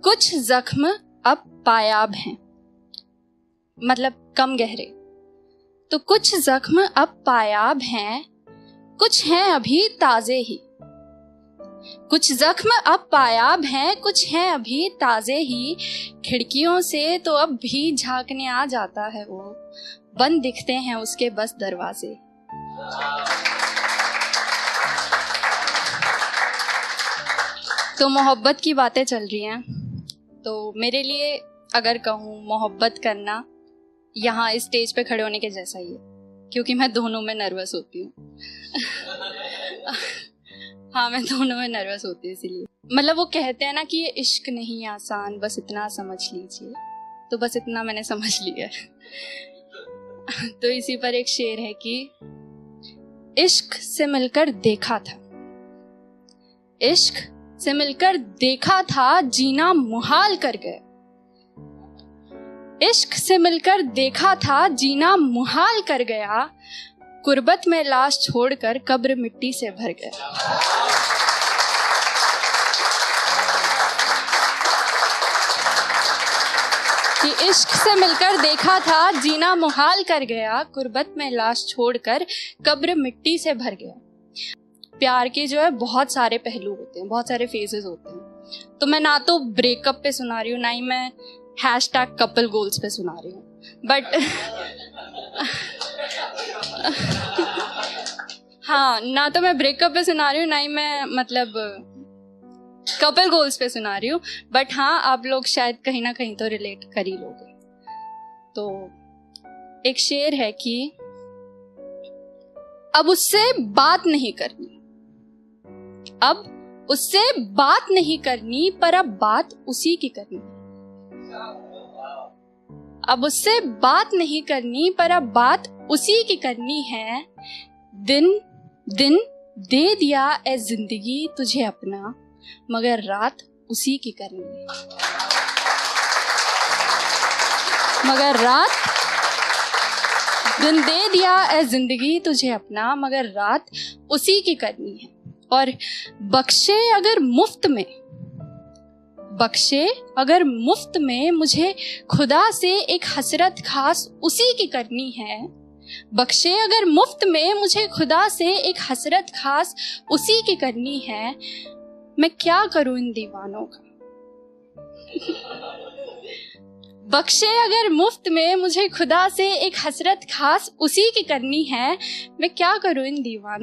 कुछ जख्म अब पायाब हैं, मतलब कम गहरे। तो कुछ जख्म अब पायाब हैं, कुछ हैं अभी ताजे ही। कुछ जख्म अब पायाब हैं, कुछ हैं अभी ताजे ही। खिड़कियों से तो अब भी झांकने आ जाता है वो, बंद दिखते हैं उसके बस दरवाजे। तो मोहब्बत की बातें चल रही हैं, तो मेरे लिए अगर कहूँ मोहब्बत करना यहाँ इस स्टेज पे खड़े होने के जैसा ही है, क्योंकि मैं दोनों में नर्वस होती हूँ। हाँ, मैं दोनों में नर्वस होती हूँ इसीलिए। मतलब वो कहते हैं ना कि ये इश्क नहीं आसान, बस इतना समझ लीजिए, तो बस इतना मैंने समझ लिया है। तो इसी पर एक शेर है कि इश्क से मिलकर देखा था, इश्क से मिलकर देखा था, जीना मुहाल कर गया। इश्क से मिलकर देखा था, जीना मुहाल कर गया। कुर्बत में लाश छोड़कर कब्र मिट्टी से भर गया। कि इश्क से मिलकर देखा था, जीना मुहाल कर गया। कुर्बत में लाश छोड़कर कब्र मिट्टी से भर गया। प्यार के जो है बहुत सारे पहलू होते हैं, बहुत सारे फेजेस होते हैं। तो मैं ना तो ब्रेकअप पे सुना रही हूँ, ना ही मैं #कपल गोल्स पे सुना रही हूँ, बट हाँ, ना तो मैं ब्रेकअप पे सुना रही हूँ, ना ही मैं मतलब कपल गोल्स पे सुना रही हूँ। बट हाँ, आप लोग शायद कहीं ना कहीं तो रिलेट कर ही लोगे। तो एक शेर है कि अब उससे बात नहीं करनी, अब उससे बात नहीं करनी, पर अब बात उसी की करनी। अब उससे बात नहीं करनी, पर अब बात उसी की करनी है। दिन दिन दे दिया ए जिंदगी तुझे अपना, मगर रात उसी की करनी है। मगर रात, दिन दे दिया ए जिंदगी तुझे अपना, मगर रात उसी की करनी है। और बख्शे अगर मुफ्त में, बख्शे अगर मुफ्त में मुझे खुदा से एक हसरत खास उसी की करनी है। बख्शे अगर मुफ्त में मुझे खुदा से एक हसरत खास उसी की करनी है। मैं क्या करूं इन दीवानों का। बख्शे अगर मुफ्त में मुझे खुदा से एक हसरत खास उसी की करनी है। मैं क्या करूं इन दीवानों